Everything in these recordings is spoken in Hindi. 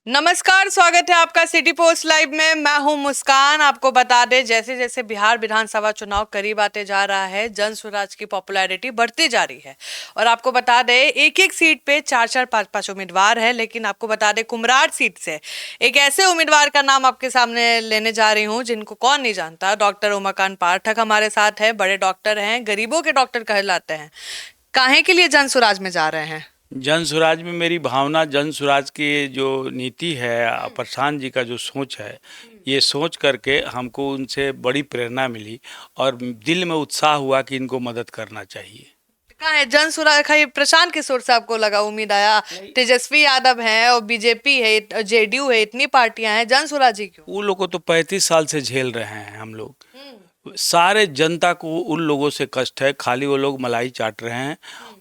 नमस्कार, स्वागत है आपका सिटी पोस्ट लाइव में। मैं हूं मुस्कान। आपको बता दें, जैसे जैसे बिहार विधानसभा चुनाव करीब आते जा रहा है, जन स्वराज की पॉपुलैरिटी बढ़ती जा रही है। और आपको बता दें, एक एक सीट पे चार चार पांच पांच उम्मीदवार है। लेकिन आपको बता दें, कुम्हरार सीट से एक ऐसे उम्मीदवार का नाम आपके सामने लेने जा रही हूँ जिनको कौन नहीं जानता। डॉक्टर उमाकांत पाठक हमारे साथ है। बड़े डॉक्टर हैं, गरीबों के डॉक्टर कहलाते हैं। काहे के लिए जन स्वराज में जा रहे हैं? जन स्वराज में मेरी भावना, जन स्वराज की जो नीति है, प्रशांत जी का जो सोच है, ये सोच करके हमको उनसे बड़ी प्रेरणा मिली और दिल में उत्साह हुआ कि इनको मदद करना चाहिए। कहाँ है जन स्वराज? खाली प्रशांत किशोर से आपको लगा, उम्मीद आया? तेजस्वी यादव है और बीजेपी है, जेडीयू है, इतनी पार्टियां हैं, जन स्वराज ही क्यों? वो लोग को तो 35 साल से झेल रहे हैं हम लोग। हम्म। सारे जनता को उन लोगों से कष्ट है, खाली वो लोग मलाई चाट रहे हैं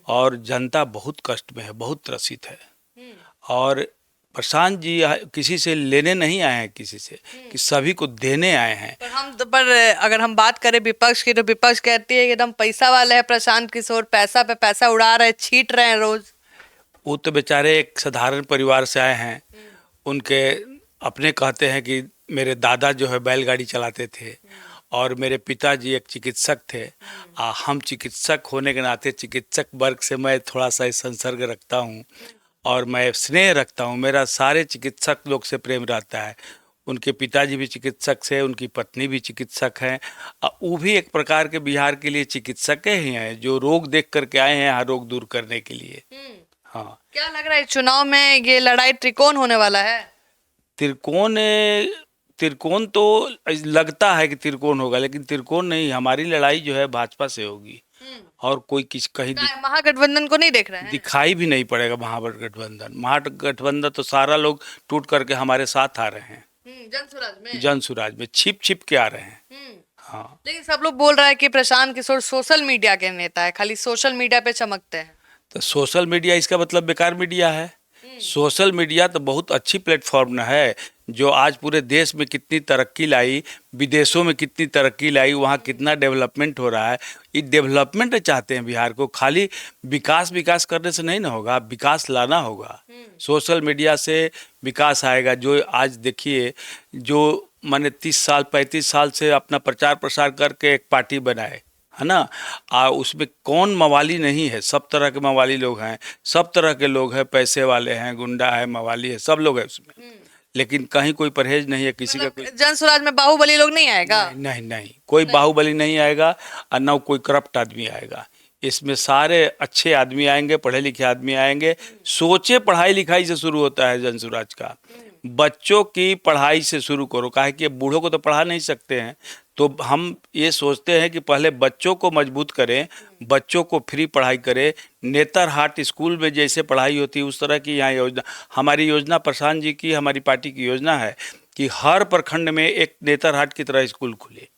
और जनता बहुत कष्ट में है, बहुत त्रसित है। हम्म। और प्रशांत जी किसी से लेने नहीं आए हैं, किसी से कि सभी को देने आए हैं। पर अगर हम बात करें विपक्ष की, तो विपक्ष कहती है कि एकदम पैसा वाले है प्रशांत किशोर, पैसा पे पैसा उड़ा रहे, छीट रहे हैं रोज। वो तो बेचारे एक साधारण परिवार से आए हैं। उनके अपने कहते हैं कि मेरे दादा जो है बैलगाड़ी चलाते थे और मेरे पिताजी एक चिकित्सक थे। हम चिकित्सक होने के नाते चिकित्सक वर्ग से मैं थोड़ा सा संसर्ग रखता हूँ और मैं स्नेह रखता हूँ। मेरा सारे चिकित्सक लोग से प्रेम रहता है। उनके पिताजी भी चिकित्सक से, उनकी पत्नी भी चिकित्सक हैं। वो भी एक प्रकार के बिहार के लिए चिकित्सक ही हैं, जो रोग देख करके आए हैं यहाँ रोग दूर करने के लिए। हाँ। क्या लग रहा है चुनाव में ये लड़ाई त्रिकोण होने वाला है? त्रिकोण त्रिकोण तो लगता है कि त्रिकोण होगा, लेकिन त्रिकोण नहीं, हमारी लड़ाई जो है भाजपा से होगी। और कोई किस कहीं महागठबंधन को नहीं देख रहे हैं? दिखाई भी नहीं पड़ेगा महागठबंधन। महागठबंधन तो सारा लोग टूट करके हमारे साथ आ रहे हैं। जन स्वराज में, जन स्वराज में छिप छिप के आ रहे हैं। हाँ। लेकिन सब लोग बोल रहा है कि प्रशांत किशोर सोशल मीडिया के नेता है, खाली सोशल मीडिया पे चमकते हैं। तो सोशल मीडिया इसका मतलब बेकार मीडिया है? सोशल मीडिया तो बहुत अच्छी प्लेटफॉर्म है, जो आज पूरे देश में कितनी तरक्की लाई, विदेशों में कितनी तरक्की लाई, वहाँ कितना डेवलपमेंट हो रहा है। ये डेवलपमेंट चाहते हैं बिहार को, खाली विकास विकास करने से नहीं ना होगा, विकास लाना होगा। सोशल मीडिया से विकास आएगा। जो आज देखिए, जो माने 30 साल 35 साल से अपना प्रचार प्रसार करके एक पार्टी बनाए, है ना। उसमें कौन मवाली नहीं है? सब तरह के मवाली लोग हैं, सब तरह के लोग हैं, पैसे वाले हैं, गुंडा है, मवाली है, सब लोग हैं उसमें। लेकिन कहीं कोई परहेज नहीं है किसी का। कोई जन स्वराज में बाहुबली लोग नहीं आएगा? नहीं, नहीं, नहीं, कोई बाहुबली नहीं आएगा और न कोई करप्ट आदमी आएगा। इसमें सारे अच्छे आदमी आएंगे, पढ़े लिखे आदमी आएंगे। सोचे पढ़ाई लिखाई से शुरू होता है जन स्वराज का। बच्चों की पढ़ाई से शुरू करो, काहे कि बूढ़ों को तो पढ़ा नहीं सकते हैं। तो हम ये सोचते हैं कि पहले बच्चों को मजबूत करें, बच्चों को फ्री पढ़ाई करें। नेतरहाट स्कूल में जैसे पढ़ाई होती है उस तरह की यहाँ योजना, हमारी योजना प्रशांत जी की, हमारी पार्टी की योजना है कि हर प्रखंड में एक नेतरहाट की तरह स्कूल खुले।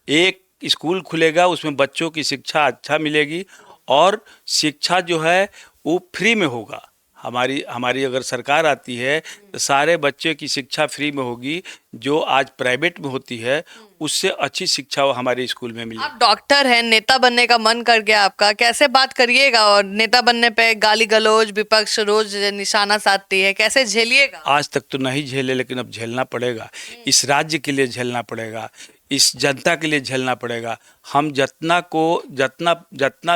एक स्कूल खुलेगा, उसमें बच्चों की शिक्षा अच्छा मिलेगी और शिक्षा जो है वो फ्री में होगा। हमारी हमारी अगर सरकार आती है तो सारे बच्चे की शिक्षा फ्री में होगी, जो आज प्राइवेट में होती है उससे अच्छी शिक्षा हमारे स्कूल में मिलेगी। आप डॉक्टर हैं, नेता बनने का मन कर गया आपका, कैसे बात करिएगा? और नेता बनने पे गाली गलौज विपक्ष रोज निशाना साधती है, कैसे झेलिएगा? आज तक तो नहीं झेले, लेकिन अब झेलना पड़ेगा। इस राज्य के लिए झेलना पड़ेगा, इस जनता के लिए झेलना पड़ेगा। हम जितना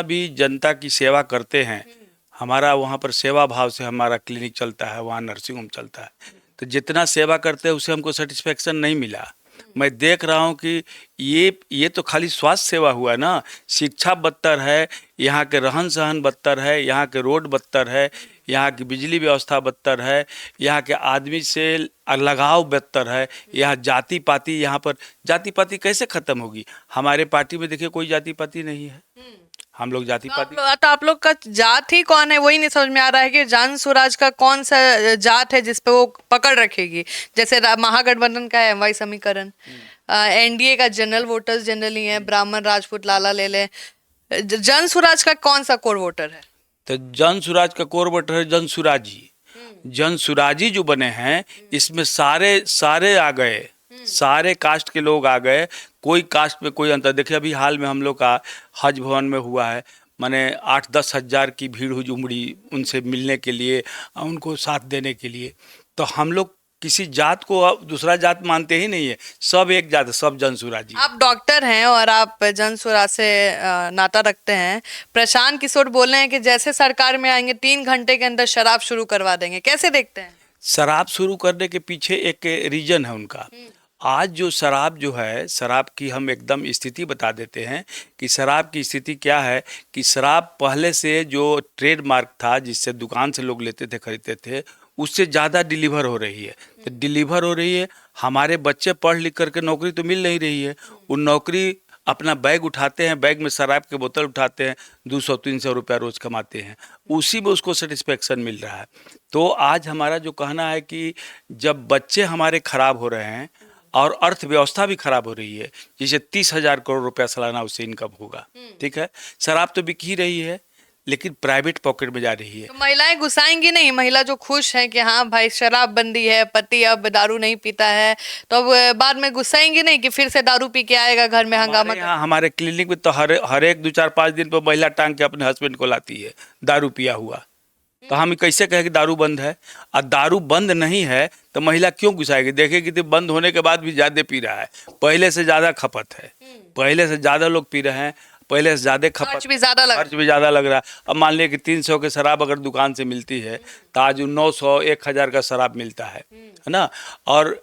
भी जनता की सेवा करते हैं, हमारा वहाँ पर सेवा भाव से हमारा क्लिनिक चलता है, वहाँ नर्सिंग होम चलता है। तो जितना सेवा करते हैं उसे हमको सेटिस्फेक्शन नहीं मिला। मैं देख रहा हूँ कि ये तो खाली स्वास्थ्य सेवा हुआ ना, शिक्षा बदतर है, यहाँ के रहन सहन बदतर है, यहाँ के रोड बदतर है, यहाँ की बिजली व्यवस्था बदतर है, यहाँ के आदमी से लगाव बदतर है। यहाँ जाति पाति, यहाँ पर जाति पाति कैसे ख़त्म होगी? हमारे पार्टी में देखिए कोई जाति पाति नहीं है। हम लोग जाति पाति, तो आप लोग का जात ही कौन है, वही नहीं समझ में आ रहा है कि जन स्वराज का कौन सा जात है जिसपे वो पकड़ रखेगी? जैसे महागठबंधन का है एमवाई समीकरण, एनडीए का जनरल वोटर्स जनरली है, ब्राह्मण राजपूत लाला ले ले। जन स्वराज का कौन सा कोर वोटर है? तो जन स्वराज का कोर वोटर है जन सुराजी। जन सुराजी जो बने हैं, इसमें सारे सारे आ गए, सारे कास्ट के लोग आ गए। कोई कास्ट में कोई अंतर। देखिए अभी हाल में हम लोग का हज भवन में हुआ है, माने 8-10 हज़ार की भीड़ हुई उमड़ी उनसे मिलने के लिए, उनको साथ देने के लिए। तो हम लोग किसी जात को अब दूसरा जात मानते ही नहीं है, सब एक जात है, सब जनसुराजी। आप डॉक्टर हैं और आप जन स्वराज से नाता रखते हैं। प्रशांत किशोर बोल रहे हैं कि जैसे सरकार में आएंगे 3 घंटे के अंदर शराब शुरू करवा देंगे, कैसे देखते हैं? शराब शुरू करने के पीछे एक रीजन है उनका। आज जो शराब जो है, शराब की हम एकदम स्थिति बता देते हैं कि शराब की स्थिति क्या है। कि शराब पहले से जो ट्रेडमार्क था, जिससे दुकान से लोग लेते थे, खरीदते थे, उससे ज़्यादा डिलीवर हो रही है। तो डिलीवर हो रही है, हमारे बच्चे पढ़ लिख करके नौकरी तो मिल नहीं रही है। वो नौकरी अपना बैग उठाते हैं, बैग में शराब की बोतल उठाते हैं, 200-300 रुपया रोज़ कमाते हैं, उसी में उसको सेटिस्फेक्शन मिल रहा है। तो आज हमारा जो कहना है कि जब बच्चे हमारे खराब हो रहे हैं और अर्थव्यवस्था भी खराब हो रही है, जैसे 30,000 करोड़ रुपया सालाना उससे इनकम होगा, ठीक है, शराब तो बिक ही रही है लेकिन प्राइवेट पॉकेट में जा रही है। तो महिलाएं गुस्साएंगी नहीं? महिला जो खुश हैं कि हाँ भाई शराब बंदी है, पति अब दारू नहीं पीता है, तो अब बाद में गुस्साएंगी नहीं कि फिर से दारू पी के आएगा घर में हंगामा हमारे यहाँ हमारे क्लिनिक में तो हर एक 2-4-5 दिन पर महिला टांग के अपने हस्बैंड को लाती है दारू पिया हुआ। तो हम कैसे कहें कि दारू बंद है? और दारू बंद नहीं है तो महिला क्यों गुस्साएगी? देखेगी तो बंद होने के बाद भी ज़्यादा पी रहा है, पहले से ज़्यादा खपत है, पहले से ज़्यादा लोग पी रहे हैं, पहले से ज़्यादा खपत, खर्च भी ज्यादा लग खर्च भी ज़्यादा लग रहा है। अब मान लिया कि 300 के शराब अगर दुकान से मिलती है तो आज 900-1,000 का शराब मिलता है ना। और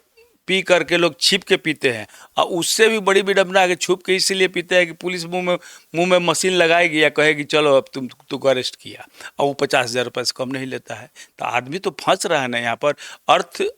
पी करके लोग छिप के पीते हैं, और उससे भी बड़ी विडम्बना है कि छुप के इसलिए पीते हैं कि पुलिस मुंह में मशीन लगाएगी या कहेगी चलो अब तुमको अरेस्ट किया, और वो 50,000 रुपये से कम नहीं लेता है। तो आदमी तो फंस रहा है ना यहाँ पर।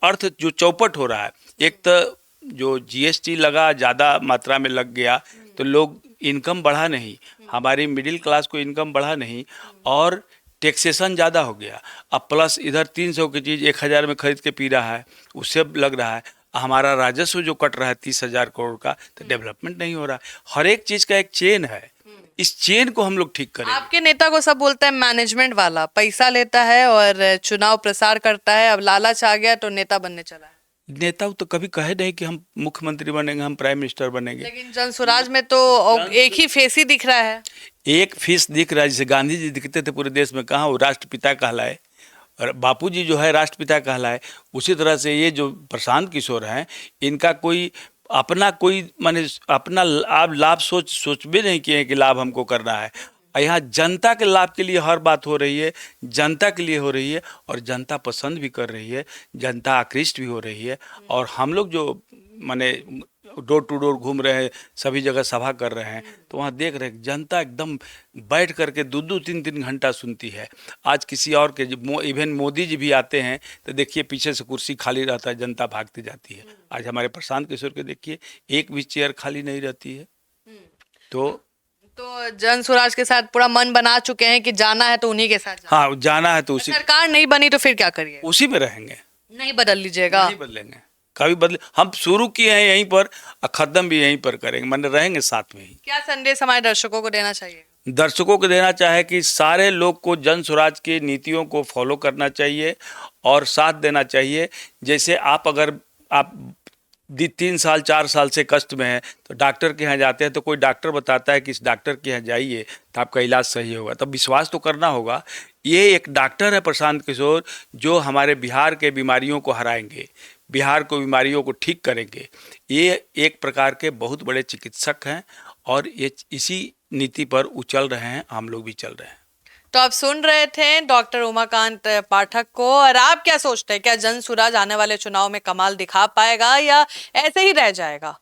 अर्थ जो चौपट हो रहा है, एक तो जो जीएसटी लगा, ज़्यादा मात्रा में लग गया तो लोग इनकम बढ़ा नहीं, हमारी मिडिल क्लास को इनकम बढ़ा नहीं, और टैक्सेशन ज़्यादा हो गया। अब प्लस इधर 300 की चीज़ 1,000 में खरीद के पी रहा है, उससे लग रहा है हमारा राजस्व जो कट रहा है 30,000 करोड़ का, तो डेवलपमेंट नहीं हो रहा है। हर एक चीज़ का एक चेन है, इस चेन को हम लोग ठीक करें। आपके नेता को सब बोलते हैं मैनेजमेंट वाला, पैसा लेता है और चुनाव प्रसार करता है, अब लालच आ गया तो नेता बनने चला है। नेता तो कभी कहे नहीं कि हम मुख्यमंत्री बनेंगे, हम प्राइम मिनिस्टर बनेंगे। लेकिन जन स्वराज में तो एक ही फेस ही दिख रहा है। एक फीस दिख रहा है, जैसे गांधी जी दिखते थे पूरे देश में, कहाँ वो राष्ट्रपिता कहलाए, और बापूजी जो है राष्ट्रपिता कहलाए। उसी तरह से ये जो प्रशांत किशोर हैं, इनका कोई माने अपना लाभ सोच भी नहीं किए कि लाभ हमको करना है। यहाँ जनता के लाभ के लिए हर बात हो रही है, जनता के लिए हो रही है, और जनता पसंद भी कर रही है, जनता आकृष्ट भी हो रही है। और हम लोग जो माने डोर टू डोर घूम रहे हैं, सभी जगह सभा कर रहे हैं, तो वहाँ देख रहे हैं जनता एकदम बैठ करके 2-2 3-3 घंटा सुनती है। आज किसी और के इवन मोदी जी भी आते हैं तो देखिए पीछे से कुर्सी खाली रहता है, जनता भागती जाती है। आज हमारे प्रशांत किशोर के देखिए एक भी चेयर खाली नहीं रहती है। तो जन स्वराज के साथ पूरा मन बना चुके हैं कि जाना है तो उन्हीं के साथ जाना। हाँ, जाना है तो उसी, सरकार नहीं बनी तो फिर क्या करिए? उसी में रहेंगे, नहीं बदल लीजिएगा? नहीं बदलेंगे, कभी बदले। हम शुरू किए हैं यहीं पर और खत्म भी यहीं पर करेंगे, मन रहेंगे साथ में ही। क्या संदेश हमारे दर्शकों को देना चाहिए? दर्शकों को देना चाहे कि सारे लोग को जन स्वराज की नीतियों को फॉलो करना चाहिए और साथ देना चाहिए। जैसे अगर आप 3 साल 4 साल से कष्ट में हैं तो डॉक्टर के यहाँ जाते हैं, तो कोई डॉक्टर बताता है कि इस डॉक्टर के यहाँ जाइए तो आपका इलाज सही होगा, तब विश्वास तो करना होगा। ये एक डॉक्टर है प्रशांत किशोर, जो हमारे बिहार के बीमारियों को हराएंगे, बिहार को बीमारियों को ठीक करेंगे। ये एक प्रकार के बहुत बड़े चिकित्सक हैं और ये इसी नीति पर उचल रहे हैं, हम लोग भी चल रहे हैं। तो आप सुन रहे थे डॉक्टर उमाकांत पाठक को। और आप क्या सोचते हैं, क्या जन स्वराज आने वाले चुनाव में कमाल दिखा पाएगा या ऐसे ही रह जाएगा?